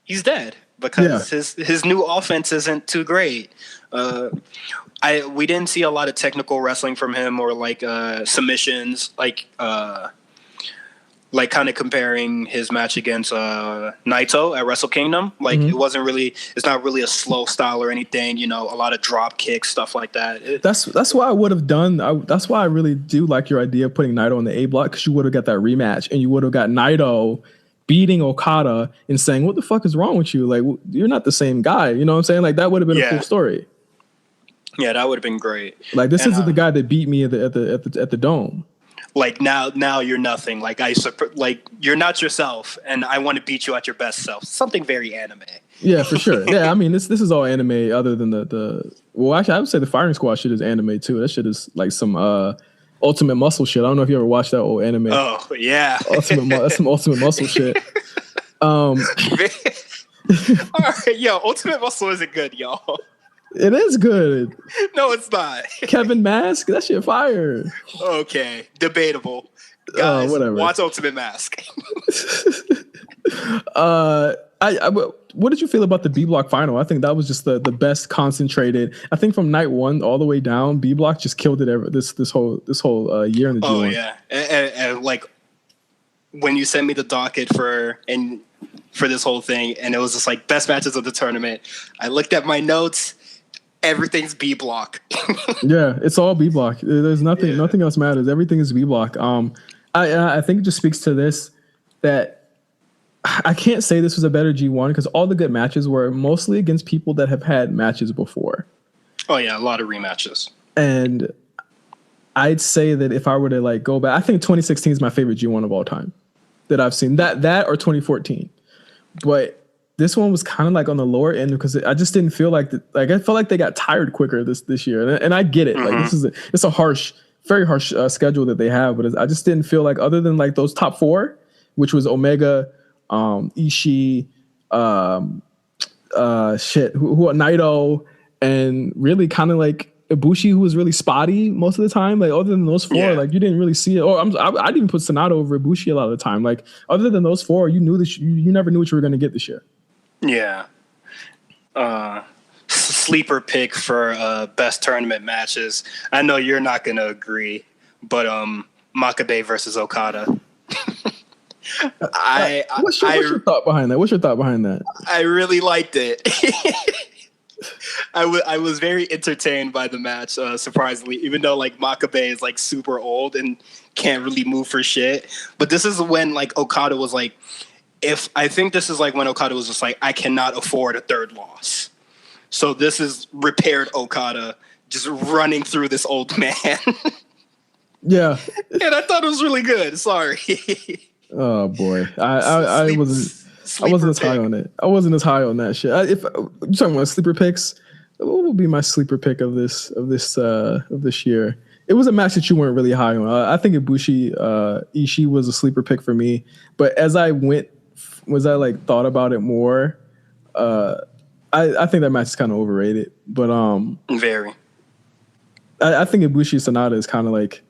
he's dead because his new offense isn't too great. We didn't see a lot of technical wrestling from him or like submissions, like kind of comparing his match against Naito at Wrestle Kingdom. Like it's not really a slow style or anything, a lot of drop kicks, stuff like that.
That's what I would have done. That's why I really do like your idea of putting Naito on the A block, because you would have got that rematch and you would have got Naito beating Okada and saying, what the fuck is wrong with you? Like, you're not the same guy. You know what I'm saying? Like, that would have been a cool story.
Yeah, that would have been great.
Like, this isn't the guy that beat me at the Dome.
Like now you're nothing. Like like you're not yourself, and I want to beat you at your best self. Something very anime.
Yeah, for sure. Yeah, I mean this is all anime other than the well, actually I would say the Firing Squad shit is anime too. That shit is like some Ultimate Muscle shit. I don't know if you ever watched that old anime.
Oh yeah,
that's some Ultimate Muscle shit.
All right, yo, Ultimate Muscle isn't good, y'all.
It is good.
No, it's not.
Kevin Mask, that shit fire.
Okay, debatable. Guys,
whatever.
watch Ultimate Mask.
What did you feel about the B Block final? I think that was just the best concentrated. I think from night one all the way down, B Block just killed it this whole year in the G1.
Oh yeah, and like when you sent me the docket for this whole thing, and it was just like best matches of the tournament. I looked at my notes. Everything's B Block.
Yeah, it's all B Block. There's nothing else matters. Everything is B Block. I think it just speaks to this that I can't say this was a better G1 because all the good matches were mostly against people that have had matches before. Oh
yeah, a lot of rematches.
And I'd say that if I were to like go back, I think 2016 is my favorite G1 of all time that I've seen. That or 2014. But this one was kind of like on the lower end because I just didn't feel like I felt like they got tired quicker this year, and I get it. Like it's a very harsh schedule that they have, but I just didn't feel like other than like those top four, which was Omega, Ishii, Naito, and really kind of like Ibushi, who was really spotty most of the time. Like other than those four, like you didn't really see it. Or I didn't put Sonata over Ibushi a lot of the time. Like other than those four, you knew that you never knew what you were going to get this year.
Yeah. Sleeper pick for best tournament matches. I know you're not going to agree, but Makabe versus Okada.
What's your thought behind that?
I really liked it. I was very entertained by the match, surprisingly, even though like Makabe is like super old and can't really move for shit. But this is when like Okada was like, I think this is like when Okada was just like, I cannot afford a third loss. So this is repaired Okada just running through this old man.
Yeah.
And I thought it was really good. Sorry.
Oh boy. I wasn't as high on it. I wasn't as high on that shit. If you're talking about sleeper picks, what would be my sleeper pick of this year? It was a match that you weren't really high on. I think Ishii was a sleeper pick for me. But as I thought about it more, I think that match is kind of overrated. But
very.
I think Ibushi Sonata is kind of like.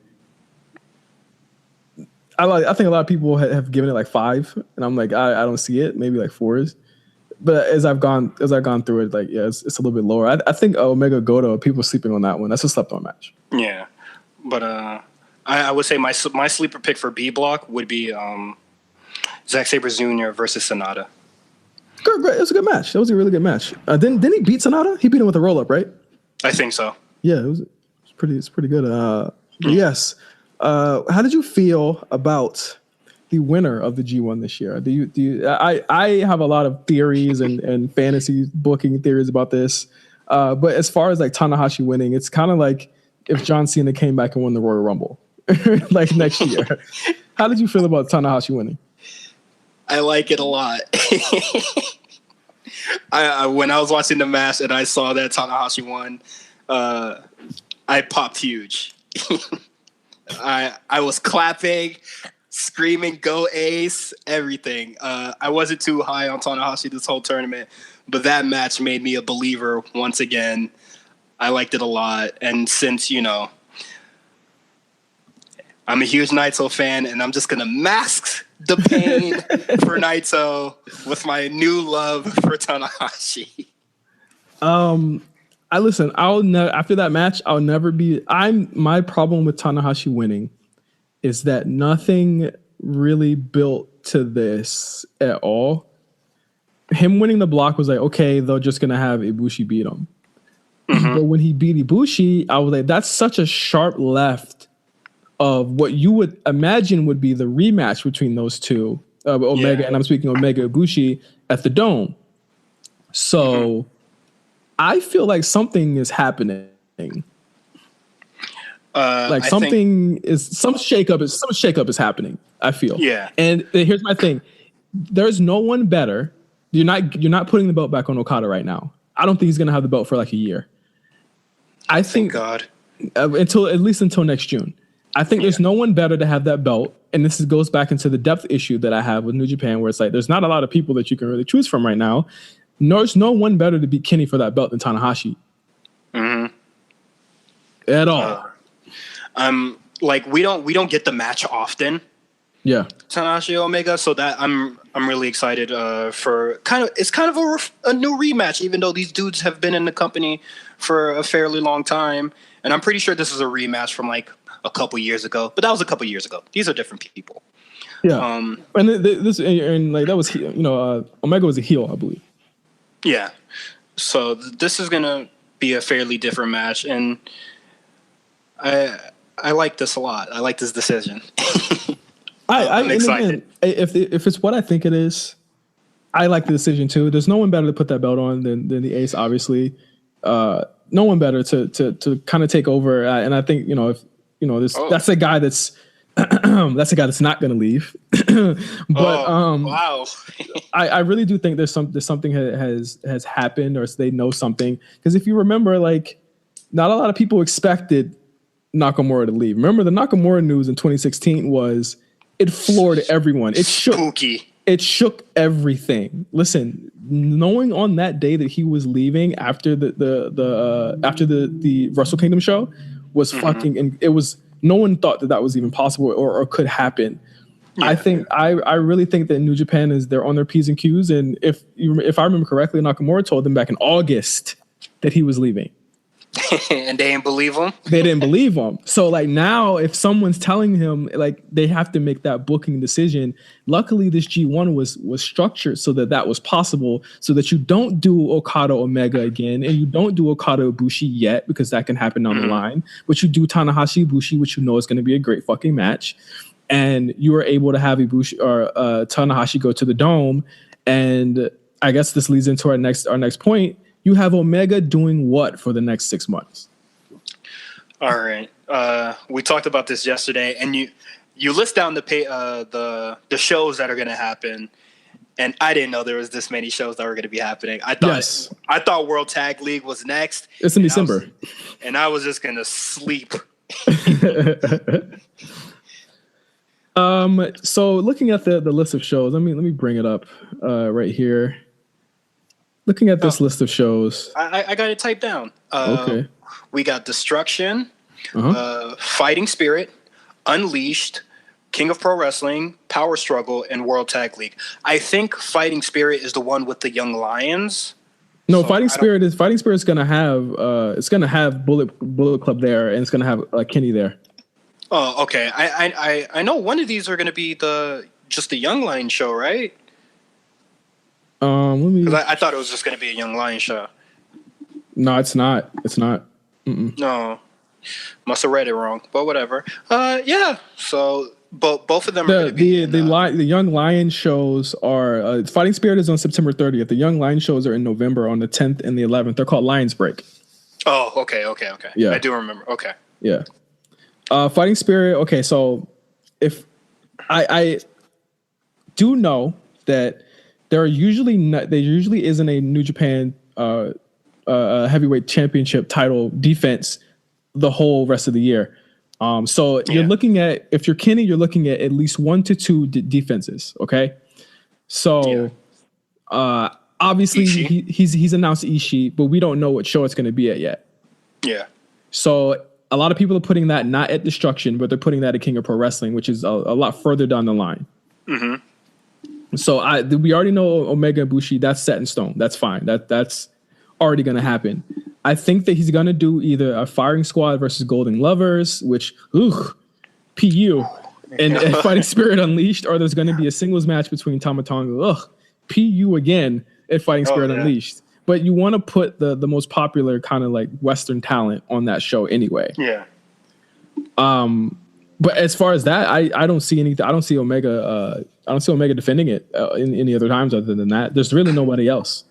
I think a lot of people have given it like 5, and I'm like I don't see it. Maybe like 4s. But as I've gone through it, like it's a little bit lower. I think Omega Goto, people sleeping on that one. That's a slept on match.
Yeah, but I would say my sleeper pick for B Block would be Zack Sabre Jr. versus Sonata.
Great. It was a good match. That was a really good match. Didn't he beat Sonata? He beat him with a roll up, right?
I think so.
Yeah, it's pretty good. Yes. How did you feel about the winner of the G1 this year? Do you? I have a lot of theories and fantasy booking theories about this. But as far as like Tanahashi winning, it's kind of like if John Cena came back and won the Royal Rumble like next year. How did you feel about Tanahashi winning?
I like it a lot. When I was watching the match and I saw that Tanahashi won, I popped huge. I was clapping, screaming, "Go Ace!" Everything. I wasn't too high on Tanahashi this whole tournament, but that match made me a believer once again. I liked it a lot, and since I'm a huge Naito fan, and I'm just gonna mask the pain for Naito with my new love for Tanahashi.
Listen. After that match, I'll never be. My problem with Tanahashi winning is that nothing really built to this at all. Him winning the block was like, okay, they're just gonna have Ibushi beat him. Mm-hmm. But when he beat Ibushi, I was like, that's such a sharp left of what you would imagine would be the rematch between those two, Omega, and I'm speaking Omega Ibushi at the Dome. So I feel like something is happening. Like
I
some
think,
shakeup is happening, I feel.
yeah.
And here's my thing. There's no one better. You're not putting the belt back on Okada right now. I don't think he's gonna have the belt for like a year. I
Thank
think
God.
until next June. I think there's no one better to have that belt. And goes back into the depth issue that I have with New Japan, where it's like there's not a lot of people that you can really choose from right now. There's no one better to beat Kenny for that belt than Tanahashi.
Mm-hmm.
At all.
Like we don't get the match often.
Yeah.
Tanahashi Omega, so that I'm really excited for it's kind of a new rematch, even though these dudes have been in the company for a fairly long time, and I'm pretty sure this is a rematch from like a couple years ago, but that was a couple years ago. These are different people.
Yeah. And like that was Omega was a heel, I believe.
Yeah. So this is gonna be a fairly different match, and I like this a lot. I like this decision. I'm excited.
Again, if it's what I think it is, I like the decision too. There's no one better to put that belt on than the Ace, obviously. No one better to kind of take over. And I think that's a guy that's not going to leave. But
wow.
I really do think there's something has happened, or they know something. Because if you remember, like, not a lot of people expected Nakamura to leave. Remember, the Nakamura news in 2016 was. It floored everyone. It shook.
Spooky.
It shook everything. Listen, knowing on that day that he was leaving after the Wrestle Kingdom show was fucking. And it was no one thought that was even possible or could happen. Yeah. I really think that New Japan they're on their P's and Q's. And if I remember correctly, Nakamura told them back in August that he was leaving.
And they didn't believe him.
They didn't believe him. So like now, if someone's telling him, like, they have to make that booking decision. Luckily, this G1 was structured so that was possible, so that you don't do Okada Omega again, and you don't do Okada Ibushi yet, because that can happen down the line. But you do Tanahashi Ibushi, which is going to be a great fucking match, and you are able to have Ibushi or Tanahashi go to the Dome. And I guess this leads into our next point. You have Omega doing what for the next 6 months?
All right. We talked about this yesterday, and you list down the shows that are going to happen, and I didn't know there was this many shows that were going to be happening. I thought World Tag League was next.
It's in December,
and I was just going to sleep.
So looking at the list of shows, let me bring it up right here. Looking at this list of shows.
I got it typed down.
Okay.
We got Destruction, Fighting Spirit, Unleashed, King of Pro Wrestling, Power Struggle, and World Tag League. I think Fighting Spirit is the one with the Young Lions.
No, so Fighting Spirit's gonna have Bullet Club there, and it's gonna have Kenny there.
Oh, okay. I know one of these are gonna be just the Young Lion show, right? Because I thought it was just going to be a Young Lion show.
No, it's not. It's not. Mm-mm.
No, must have read it wrong. But whatever. Yeah. So both of them are going to be
the Young Lion shows are Fighting Spirit is on September 30th. The Young Lion shows are in November on the 10th and the 11th. They're called Lions Break.
Oh, okay.
Yeah,
I do remember. Okay.
Yeah. Fighting Spirit. Okay, so if I do know that. There usually isn't a New Japan heavyweight championship title defense the whole rest of the year. So you're looking at, if you're Kenny, you're looking at least 1 to 2 defenses. Okay. So obviously he's announced Ishii, but we don't know what show it's going to be at yet. Yeah. So a lot of people are putting that not at Destruction, but they're putting that at King of Pro Wrestling, which is a lot further down the line. Mm-hmm. So we already know Omega Ibushi. That's set in stone. That's fine. That's already going to happen. I think that he's going to do either a Firing Squad versus Golden Lovers, which PU, and Fighting Spirit Unleashed, or there's going to be a singles match between Tama Tonga, PU again at Fighting Spirit Unleashed. But you want to put the most popular kind of like Western talent on that show anyway. Yeah. But as far as that, I don't see anything. I don't see Omega. I don't see Omega defending it in any other times other than that. There's really nobody else.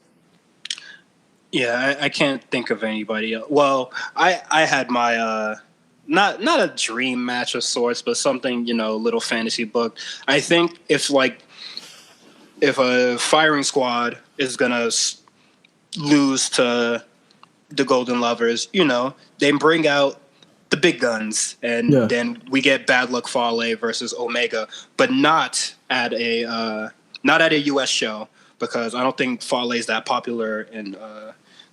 Yeah, I can't think of anybody else. Well, I had my not a dream match of sorts, but something, a little fantasy book. I think if a firing squad is gonna lose to the Golden Lovers, they bring out the big guns, and then we get Bad Luck Fale versus Omega, but not at a US show, because I don't think Fale is that popular in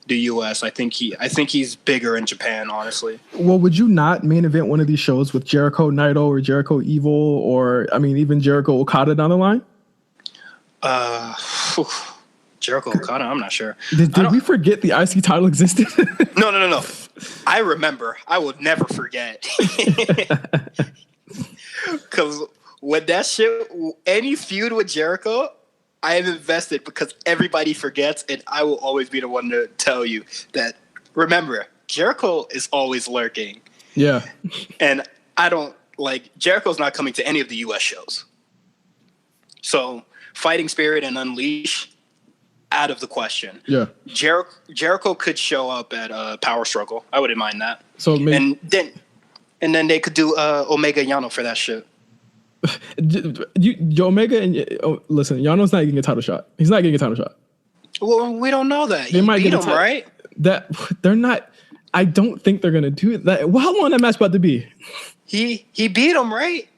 the US. I think he's bigger in Japan, honestly.
Well, would you not main event one of these shows with Jericho Naito or Jericho Evil, or even Jericho Okada down the line?
Jericho Okada, I'm not sure.
Did we forget the IC title existed?
No. I remember. I will never forget. Because when that shit, any feud with Jericho, I am invested, because everybody forgets, and I will always be the one to tell you that, remember, Jericho is always lurking.
Yeah.
And Jericho's not coming to any of the US shows. So Fighting Spirit and Unleash, out of the question.
Yeah.
Jericho could show up at Power Struggle. I wouldn't mind that.
So maybe,
and then they could do Omega Yano for that shit.
Omega and listen, Yano's not getting a title shot. He's not getting a title shot.
Well, we don't know that.
They might
beat
get
him, right?
That they're not. I don't think they're gonna do that. Well, how long that match about to be?
He beat him, right?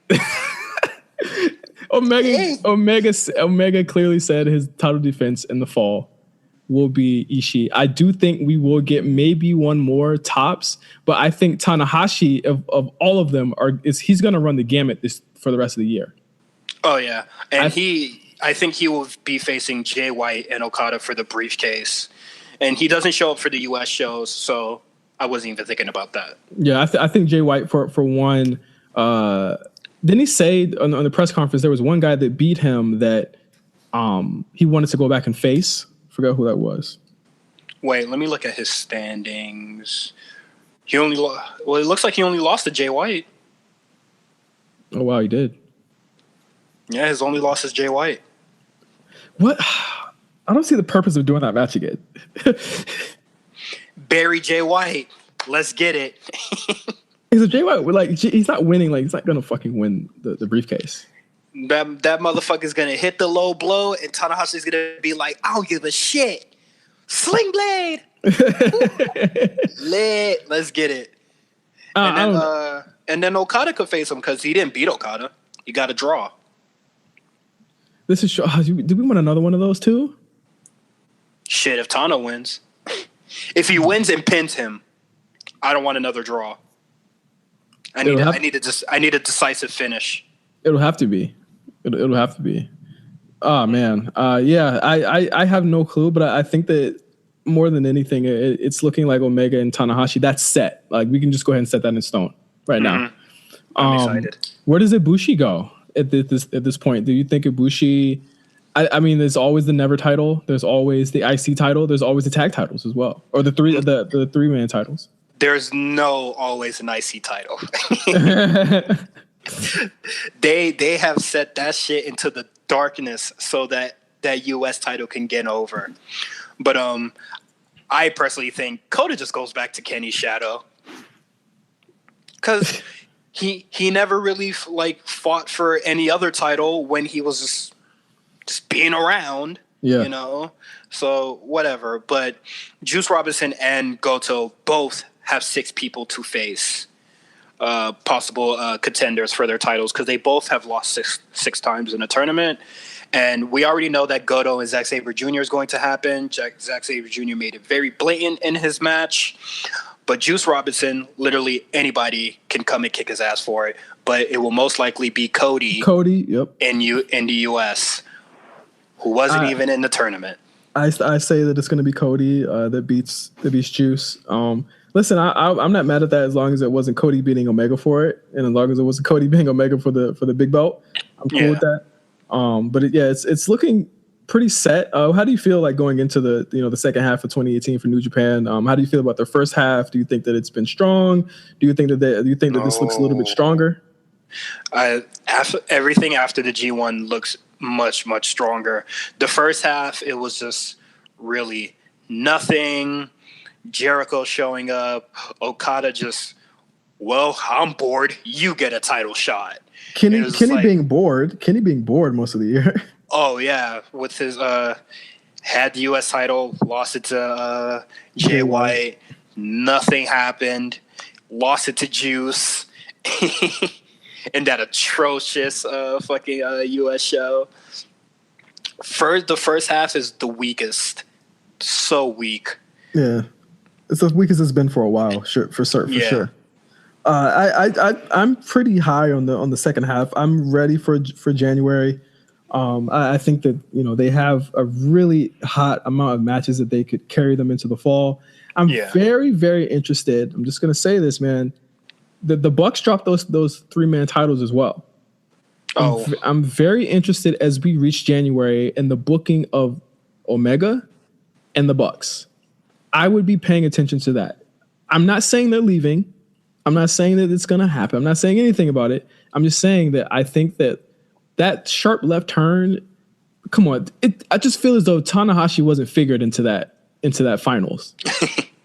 Omega clearly said his title defense in the fall will be Ishii. I do think we will get maybe one more tops, but I think Tanahashi of all of them he's going to run the gamut for the rest of the year.
Oh yeah, and I think he will be facing Jay White and Okada for the briefcase, and he doesn't show up for the US shows, so I wasn't even thinking about that.
Yeah, I think Jay White for one. Didn't he say on the press conference there was one guy that beat him that he wanted to go back and face? Forgot who that was.
Wait, let me look at his standings. It looks like he only lost to Jay White.
Oh wow, he did.
Yeah, his only loss is Jay White.
What? I don't see the purpose of doing that match again.
Bury Jay White. Let's get it.
Because Jay White, he's not winning. He's not gonna fucking win the briefcase.
That motherfucker's gonna hit the low blow, and Tanahashi's gonna be like, "I don't give a shit." Sling blade. Lit. Let's get it. And then Okada could face him, because he didn't beat Okada. He got a draw.
This is did we win another one of those too?
Shit, if Tana wins. If he wins and pins him, I don't want another draw. I need a decisive finish.
It'll have to be. It'll have to be. Oh man. Yeah, I have no clue, but I think that more than anything, it's looking like Omega and Tanahashi. That's set. We can just go ahead and set that in stone right now.
I'm excited.
Where does Ibushi go at this point? Do you think Ibushi? I mean, there's always the Never title. There's always the IC title. There's always the tag titles as well, or the 3-man titles.
There's always an IC title. They have set that shit into the darkness so that US title can get over. But I personally think Kota just goes back to Kenny's shadow, because he never really fought for any other title when he was just being around. Yeah. So whatever. But Juice Robinson and Goto both have 6 people to face possible contenders for their titles, because they both have lost six times in a tournament. And we already know that Goto and Zack Sabre Jr. is going to happen. Zack Sabre Jr. made it very blatant in his match. But Juice Robinson, literally anybody can come and kick his ass for it. But it will most likely be Cody.
Yep.
In the US, who wasn't even in the tournament.
I say that it's going to be Cody that beats Juice. Listen, I'm not mad at that as long as it wasn't Cody beating Omega for it, and as long as it wasn't Cody beating Omega for the big belt. I'm cool with that. But it's looking pretty set. How do you feel going into the second half of 2018 for New Japan? How do you feel about their first half? Do you think that it's been strong? Do you think that this looks a little bit stronger?
Everything after the G1 looks much, much stronger. The first half, it was just really nothing. Jericho showing up, Okada just well, I'm bored. You get a title shot.
Kenny being bored most of the year.
Oh yeah, with his had the U.S. title, lost it to Jay White. Nothing happened. Lost it to Juice. In that atrocious fucking U.S. show. The first half is the weakest. So weak.
Yeah, it's as weak as it's been for a while. Sure, for sure. I'm pretty high on the second half. I'm ready for January. I think that they have a really hot amount of matches that they could carry them into the fall. I'm very, very interested. I'm just gonna say this, man. The Bucks dropped those 3-man titles as well. I'm very interested as we reach January in the booking of Omega and the Bucks. I would be paying attention to that. I'm not saying they're leaving. I'm not saying that it's going to happen. I'm not saying anything about it. I'm just saying that I think that sharp left turn, come on. I just feel as though Tanahashi wasn't figured into that finals.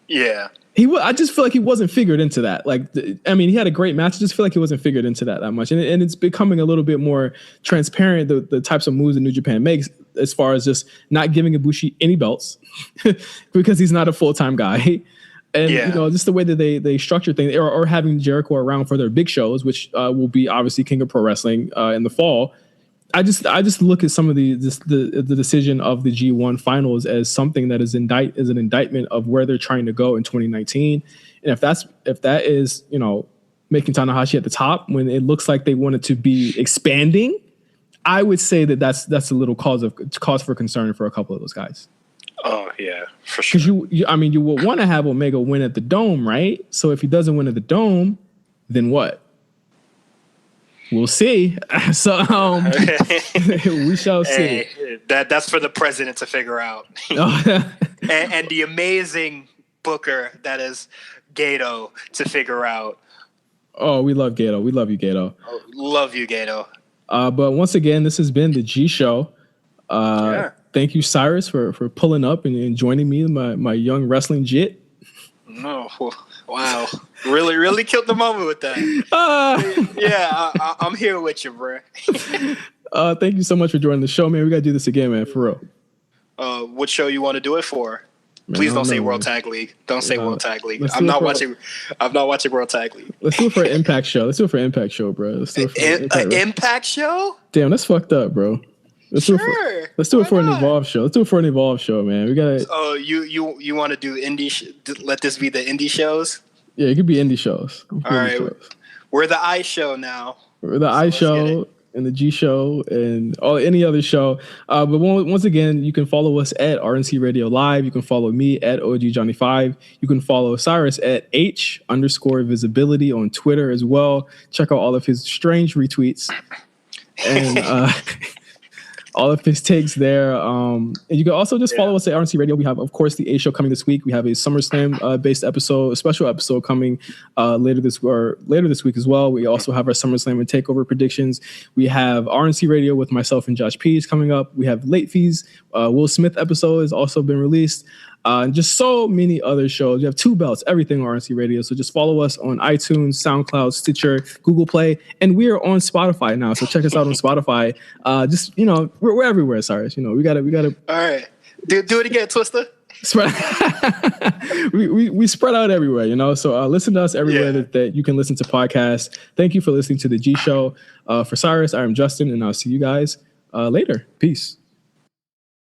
Yeah.
I just feel like he wasn't figured into that. He had a great match. I just feel like he wasn't figured into that much. And it's becoming a little bit more transparent, the types of moves that New Japan makes, as far as just not giving Ibushi any belts because he's not a full-time guy. And, just the way that they structure things, or having Jericho around for their big shows, which will be obviously King of Pro Wrestling in the fall. I just look at some of the decision of the G1 finals as something that is an indictment of where they're trying to go in 2019. And if that is, making Tanahashi at the top when it looks like they wanted to be expanding, I would say that's a little cause for concern for a couple of those guys.
Oh yeah, for sure.
Because you would want to have Omega win at the Dome, right? So if he doesn't win at the Dome, then what? We'll see. So we shall see.
That's for the president to figure out. and the amazing booker that is Gato to figure out.
Oh, we love Gato. We love you, Gato.
Oh, love you, Gato.
But once again, this has been the G Show. Thank you, Cyrus, for pulling up and joining me, my young wrestling jit.
No, wow. Really killed the moment with that. I'm here with you, bro.
Thank you so much for joining the show, man. We got to do this again, man, for
real. What show you want to do it for? Man, please don't say World Tag League. Don't say World Tag League. I'm not watching World Tag League.
Let's do it for an Impact show. Let's do it for an Impact show, bro. Let's do it for
an Impact show?
Damn, that's fucked up, bro. Let's do it for an Evolve show. Let's do it for an Evolve show, man. We got.
Oh, you want to do indie? Let this be the indie shows.
Yeah, it could be indie shows.
All right, we're the I show now.
We're the I show and the G show and any other show. But once again, you can follow us at RNC Radio Live. You can follow me at OG Johnny5. You can follow Cyrus at H_visibility on Twitter as well. Check out all of his strange retweets and all of his takes there. And you can also just follow us at RNC Radio. We have, of course, the A show coming this week. We have a SummerSlam based episode, a special episode coming later this week as well. We also have our SummerSlam and Takeover predictions. We have RNC Radio with myself and Josh Pease coming up. We have Late Fees. Will Smith episode has also been released. And just so many other shows. You have 2 belts, everything on RNC Radio. So just follow us on iTunes, SoundCloud, Stitcher, Google Play, and we are on Spotify now. So check us out on Spotify. We're everywhere, Cyrus. We gotta.
All right, do it again, Twister.
we spread out everywhere, So listen to us everywhere that you can listen to podcasts. Thank you for listening to the G Show. For Cyrus, I am Justin, and I'll see you guys later. Peace.